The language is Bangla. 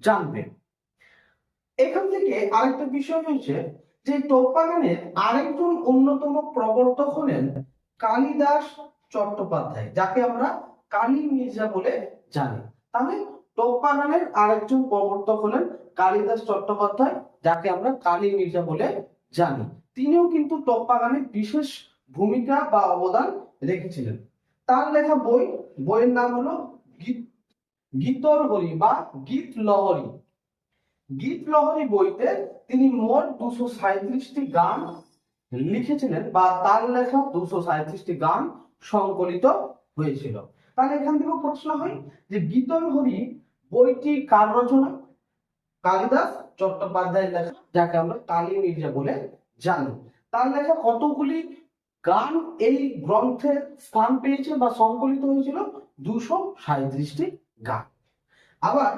জানবে। এখান থেকে আরেকটা বিষয় হচ্ছে যে টোপ্পা গানের আরেকজন অন্যতম প্রবর্তক হলেন কালিদাস চট্টোপাধ্যায়, যাকে আমরা কালী মির্জা বলে জানি। তাহলে টোপ্পা গানের আরেকজন প্রবর্তক হলেন কালিদাস চট্টোপাধ্যায়, যাকে আমরা কালী মির্জা বলে জানি। তিনিও কিন্তু টোপ্পা গানে বিশেষ ভূমিকা বা অবদান রেখেছিলেন। তার লেখা বইয়ের নাম হলো গীতলহরী বা গীত লহরী। গীত লহরী বইতে তিনি মোট 237টি গান লিখেছিলেন বা তার লেখা 237টি গান সংকলিত হয়েছিল। তাহলে এখান থেকে প্রশ্ন হয় যে গীতলহরী বইটি কার রচনা? কালিদাস চট্টোপাধ্যায়ের লেখা, যাকে আমরা কালী মির্জা বলে জানি। তার লেখা কতগুলি গান এই গ্রন্থে স্থান পেয়েছে বা সংকলিত হয়েছিল? 237টি গান। আবার